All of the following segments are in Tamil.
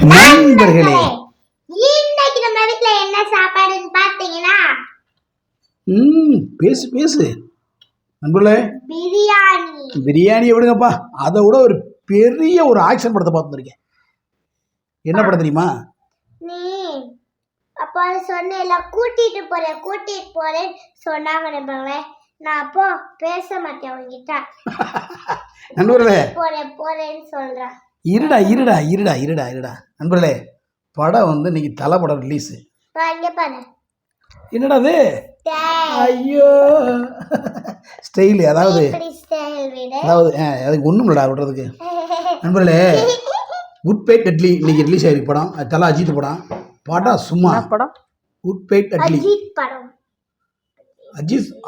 நண்பர்களே, இன்னைக்கு நம்ம வீட்ல என்ன சாப்பாடுன்னு பாத்தீங்கன்னா பேசு பேசு நண்பர்களே. பிரியாணி விடுங்கப்பா, அதை விட ஒரு பெரிய ஒரு ஆக்ஷன் படத்தை பார்த்துருக்கேன். என்ன படம் தெரியுமா? நீ அப்போ சொன்ன கூட்டிட்டு போறேன்னு சொன்னாங்க நண்பர்களே. நான் அப்போ பேச மாட்டேன் அவங்ககிட்ட. நண்பர்களே, போறேன்னு சொல்றேன். இருடா நண்பர்களே, படம் வந்து இன்னைக்கு தலை படம் ரிலீஸ். என்னடா அது? ஐயோ, ஸ்டைல். அதாவது அதுக்கு ஒன்றும் இல்லடா விடுறதுக்கு. நண்பர்களே, குட் பை டெட்லி இன்னைக்கு ரிலீஸ் ஆயிருக்கு படம். தலை அஜித் படம். படம் சும்மா படம். Good bad ugly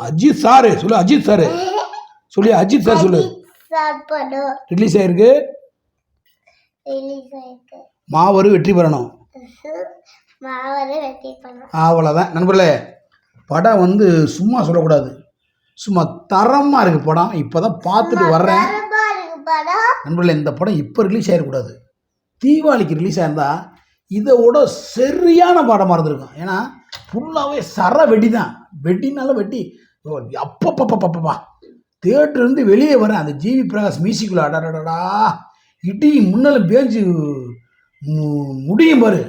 Ajith sir சொல்லு. அஜித் சார் சொல்லு. ரிலீஸ் ஆயிருக்கு. மாவரு வெற்றி பெறணும். அவ்வளோதான் நண்பர்களே. படம் வந்து சும்மா சொல்லக்கூடாது, சும்மா தரமாக இருக்குது படம். இப்போ தான் பார்த்துட்டு வர்றேன் நண்பர்களே. இந்த படம் இப்போ ரிலீஸ் ஆகிடக்கூடாது. தீபாவளிக்கு ரிலீஸ் ஆயிருந்தால் இதை விட சரியான படமாக இருந்திருக்கும். ஏன்னா ஃபுல்லாகவே சர வெடி தான். வெட்டினாலும் வெட்டி அப்பப்பப்பப்பப்பா. தேட்டர்லேருந்து வெளியே வரேன், அந்த ஜிவி பிரகாஷ் மியூசிக்கில் அடடடா இடி முன்னாலும் பேஞ்சு முடியும் பாரு,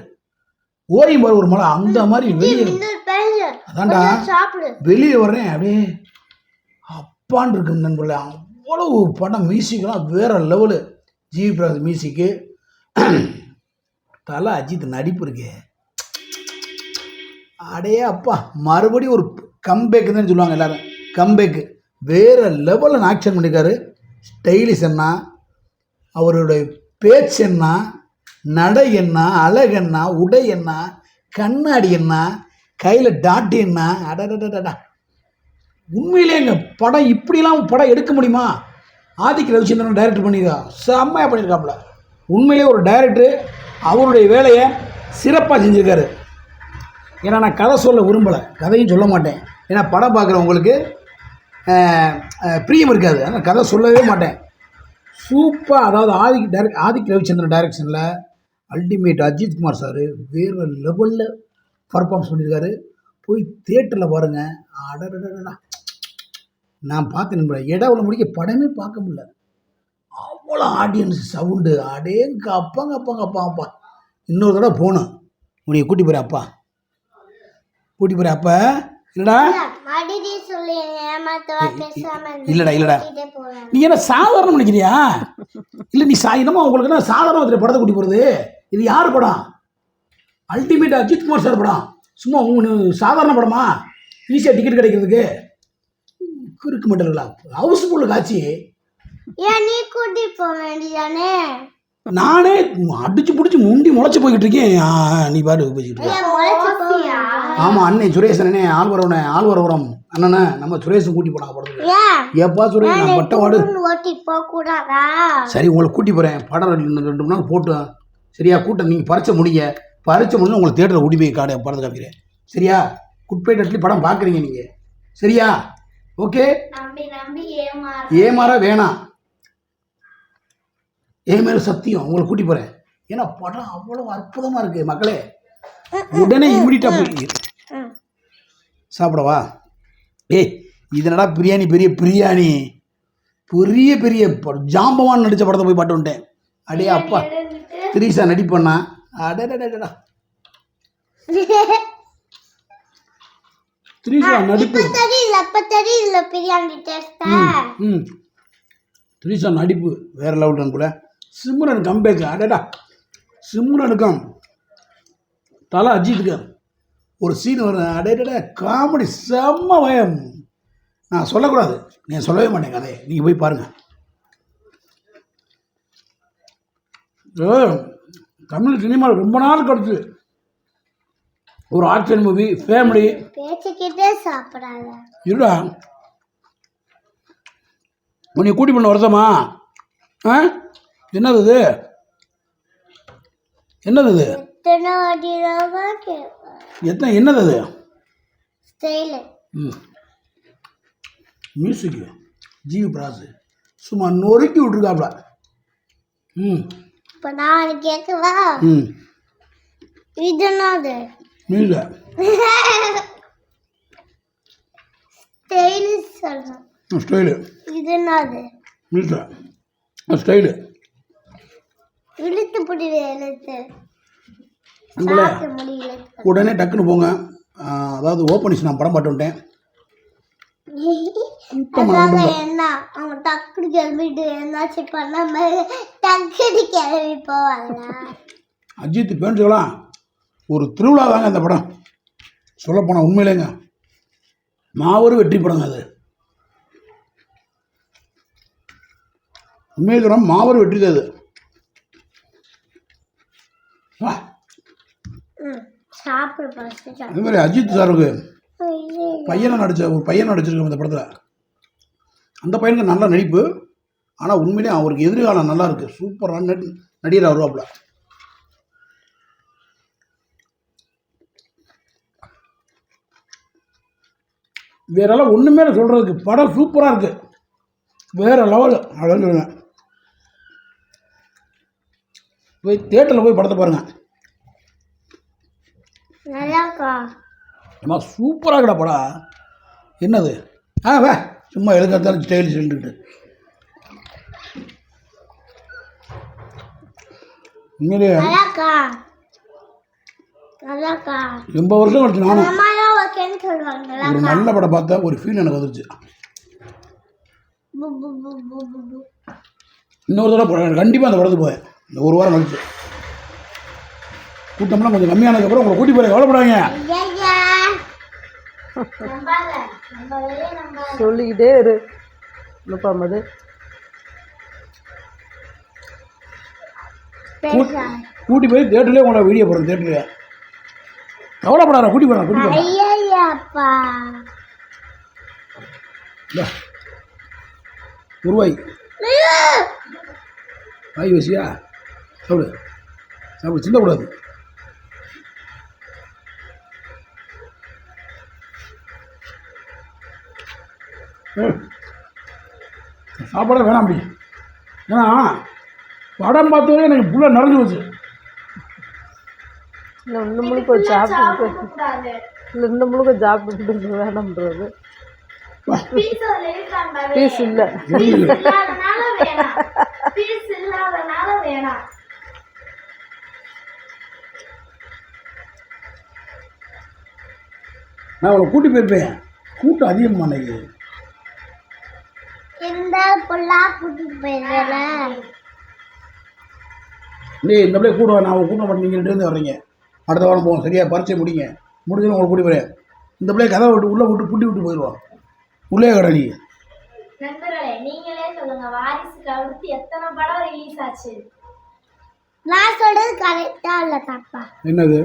ஓயும் பாரு ஒரு மழை. அந்த மாதிரி வெளியே அதான்டா வெளியே வர்றேன், அப்படியே அப்பான்னு இருக்கு நண்பர்களே. அவ்வளவு படம் மியூசிக்லாம் வேற லெவலு. ஜிவி பிரகாஷ் மியூசிக்கு, தலை அஜித் நடிப்பு இருக்கு. அடே அப்பா, மறுபடியும் ஒரு கம்பேக்கு தான் சொல்லுவாங்க எல்லாரும். கம்பேக்கு வேற லெவலில் ஆக்ஷன் பண்ணியிருக்காரு. ஸ்டைலிஷ் என்ன, அவருடைய பேச்சு என்ன, நடை என்ன, அழகு என்ன, உடை என்ன, கண்ணாடி என்ன, கையில் டாட்டு என்ன, அடடடடா. உண்மையிலே எங்கள் படம் இப்படிலாம் படம் எடுக்க முடியுமா? ஆதித்ய ரவிச்சந்திரன் டைரக்டர் பண்ணியிருக்கா, செம்மையாக பண்ணியிருக்காப்புல. உண்மையிலே ஒரு டைரக்டரு அவருடைய வேலையை சிறப்பாக செஞ்சுருக்காரு. ஏன்னா நான் கதை சொல்ல விரும்பலை, கதையும் சொல்ல மாட்டேன். ஏன்னா படம் பார்க்குறவங்களுக்கு பிரியம் இருக்காது, ஆனால் கதை சொல்லவே மாட்டேன். சூப்பர். அதாவது ஆதித்ய ரவிச்சந்திரன் டைரக்ஷனில் அல்டிமேட் அஜித் குமார் சார் வேறு லெவலில் பர்ஃபார்மன்ஸ் பண்ணியிருக்காரு. போய் தேட்டரில் பாருங்கள். அடடடடா, நான் பார்த்து நம்புகிறேன். இடவுல முடிக்க படமே பார்க்க முடியல, அவ்வளோ ஆடியன்ஸ் சவுண்டு. அடேங்க அப்பாப்பா. இன்னொரு தடவை போகணும். உன்னை கூட்டி போகிறேன் அப்பா, கூட்டி போகிறேன் அப்பா. இல்லடா இல்லடா, நீ என்ன சாதாரணம் நினைக்கிறியா? இல்லை நீ என்னமோ உங்களுக்கு என்ன சாதாரண படத்தை கூட்டி போகிறது? இது யார் படம்? அல்டிமேட் அஜித் குமார் சார் படம். சும்மா சாதாரண படமா? ஈஸியாக டிக்கெட் கிடைக்கிறதுக்கு இருக்கு மாட்டேங்களா? ஹவுஸ்ஃபுல்லு காட்சி. நீ கூட்டி போக வேண்டியதானே? நானே அடிச்சு பிடிச்சி முண்டி முளைச்சி போய்கிட்டு இருக்கேன். நீ பாரு போய்கிட்டு இருக்க. ஆமாம், அண்ணன் சுரேஷ் அண்ணனே, ஆழ்வாரபுரம் அண்ணனே, நம்ம சுரேஷும் கூட்டி போனாங்க படத்துக்கு. ஏப்பா சுரேஷ், நான் பட்டவாடு. சரி, உங்களை கூட்டி போகிறேன். படம் 2 மணி நேரம் போட்டு சரியா? கூட்டம் நீங்கள் பறிச்ச முடிங்க உங்களை தேட்டரில் கூட்டி போய் படத்தை காமிக்கிறேன் சரியா? குட்பை டெட்லி படம் பார்க்குறீங்க நீங்கள் சரியா? ஓகே, ஏமாற வேணாம். மேல சத்தியம் உங்களை கூட்டி போகிறேன். ஏன்னா படம் அவ்வளோ அற்புதமாக இருக்குது மக்களே. உடனே இமிடியட்டாக போய் சாப்பிடவா? இதனடா பிரியாணி, பெரிய பிரியாணி, பெரிய ஜாம்பவான் நடித்த படத்தை போய் பாட்டு வந்துட்டேன். அடே அப்பா, திரிசா நடிப்பண்ணா. அடடா, திரிசா நடிப்பு, திரிசா நடிப்பு வேற லெவல் கூட. சிம்ரன் கம்பேக். அடடா, சிம்ரனுக்கும் தலை அஜித்துக்கு ஒரு சீன் வரும். அடடா, காமெடி செம்ம பயம். நான் சொல்லக்கூடாது, நான் சொல்லவே மாட்டேன் கதையை, நீங்கள் போய் பாருங்கள். தமிழ் சினிமாவில் ரொம்ப நாள் கழிச்சு ஒரு ஆக்ஷன் மூவி, ஃபேமிலி. இருடா, உன்னை கூட்டி பண்ண வருஷமா? என்னது இது? என்னது அது? மியூசிக் ஜிவி பிரகாஷ் சும்மா நொறுக்கி விட்டுருக்காப்ல. இப்போ நான் கேட்கவா ம் இது என்னது இல்லை ஸ்டைலு சொல்றேன் ஸ்டைலு இது என்னது இல்லை ஸ்டைலு இழுத்து பிடிவே இழுத்து உங்களை சாப்பிட முடியல உடனே டக்குன்னு போங்க அதாவது ஓப்பனிஸ் நான் படம் பாட்டு வந்துட்டேன் அதாங்க என்ன அவங்க டக்குனு கிளம்பிட்டு என்னாச்சும் பண்ணாம டக்குனு கிளம்பி போவாங்களா அஜித் பேண்டுக்கலாம் ஒரு திருவிழா தாங்க அந்த படம் சொல்லப்போனால் உண்மையிலேங்க மாபெரும் வெற்றி படங்க அது உண்மையை சொல்ல மாபெரும் வெற்றி தான் அது வா சாப்பிட ஃபர்ஸ்ட் அதே மாதிரி அஜித் சாருக்கு பையனை நடிச்சிருக்கோம் இந்த படத்தில் அந்த பையனுக்கு நல்ல நடிப்பு ஆனால் உண்மையிலே அவருக்கு எதிர்காலம் நல்லா இருக்குது சூப்பரான நடிகர் வருவாப்புல வேறெல்லாம் ஒன்றுமே சொல்கிறதுக்கு படம் சூப்பராக இருக்குது வேறு லெவல் அப்படின்னு சொல்லுவேன் போய் தேட்டரில் போய் படத்தை பாருங்கள் நல்லாக்கா ஏமா சூப்பராக இருக்கடா படம் என்னது வே சும்மா எழுதுறதாலும் ஸ்டைல் சொல்லிட்டு உண்மையிலே நல்லாக்கா நல்லாக்கா 80 வருஷம் கழிச்சு நானும் அம்மாலாம் ஓகேன்னு சொல்லுவாங்க ஒரு நல்ல படம் பார்த்தா ஒரு ஃபீல் எனக்கு வந்துருச்சு இன்னொரு தடவை போகிறேன் கண்டிப்பாக அந்த படத்துக்கு போவேன் இந்த ஒரு வாரம் கழிச்சு கூட்டம்லாம் கொஞ்சம் கம்மியானதுக்கப்புறம் உங்களை கூட்டி போய் கவலைப்படாங்க சொல்லிக்கிட்டே இரு முப்பாமது கூட்டி போய் தேட்டர்லேயே உங்களை வீடியோ போடுறேன் தேட்டர்லேயே கவலைப்படாத கூட்டி போகிறேன் ஐயாப்பா உருவாய் வாய் வசியா சாப்பிடு சாப்பிடு சின்னக்கூடாது சாப்பாடே வேணாம் அப்படி ஏன்னா படம் பார்த்தவரை எனக்கு புள்ள நிறைஞ்சு போச்சு இன்னும் முழுக்க சாப்பிட்டு இல்லை இன்னும் முழுக்க சாப்பிட்டு வேணாம்ன்றது பீஸ் இல்லை நான் அவளை கூட்டி போயிருப்பேன் கூட்டம் அதிகமாக அன்னைக்கு இருந்தாலும் பொல்லா கூட்டிட்டு போயிருவேன் நீ இந்த அப்படியே கூட நான் கூட்ட மாட்டேன் நீங்கள் ரெண்டு வர்றீங்க அடுத்த வாரம் போவோம் சரியா பரிச்சை முடிங்க முடிஞ்சது உங்களை கூட்டி போகிறேன் இந்த பிள்ளைய கதை விட்டு உள்ளே விட்டு புட்டி விட்டு போயிடுவோம் உள்ளே கடை நீ நண்பர்களே நீங்களே சொல்லுங்க வாரிசுக்கு அடுத்து எத்தனை படம் ரிலீஸ் ஆச்சு நான் சொல்றது கரெக்டா இல்ல தப்பா என்னது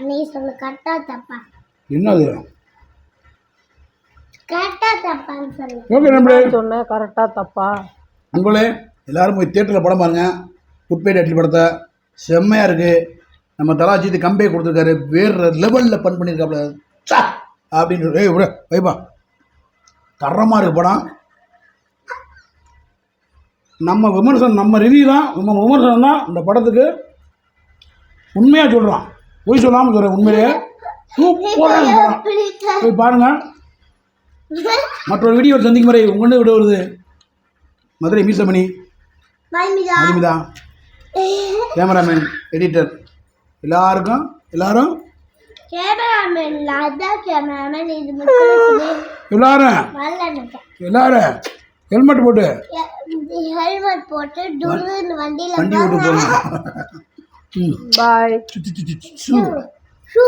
நீ சொல்லு கரெக்டா தப்பா என்னது கரெக்டா தப்பான்னு சொல்லு ஓகே நண்பர்களே சொன்னேன் கரெக்டாக தப்பா நண்பர்களே எல்லாரும் போய் தேட்டரில் படம் பாருங்க குட்பேட் அட்லி படத்தை செம்மையாக இருக்குது நம்ம தலாஜித்து கம்பே கொடுத்துருக்காரு வேறு லெவலில் பண் பண்ணியிருக்காப்புல சா அப்படின்னு ஏய் விட வைப்பா தரமாக இருக்குது படம் நம்ம விமர்சனம் நம்ம ரிவ்யூ தான் நம்ம விமர்சனம் தான் இந்த படத்துக்கு உண்மையாக சொல்கிறோம் பொய் சொல்லாமல் சொல்கிறேன் உண்மையிலேயே சூப்பராக படம் போய் பாருங்கள் மற்றொரு வீடியோ சந்திக்கும் முறை உங்கள்கிட்ட விட வருது மதுரை மீசமணி மதுமிதா கேமராமேன் எடிட்டர் எல்லாரும் கேமராமேன் அதான் கேமராமேன் இது மட்டும் எல்லாரும் ஹெல்மெட் போட்டு ஹெல்மெட் போட்டு டுருன்னு வண்டியில வண்டி ஓட்டு போகணும் பாய் ஷூ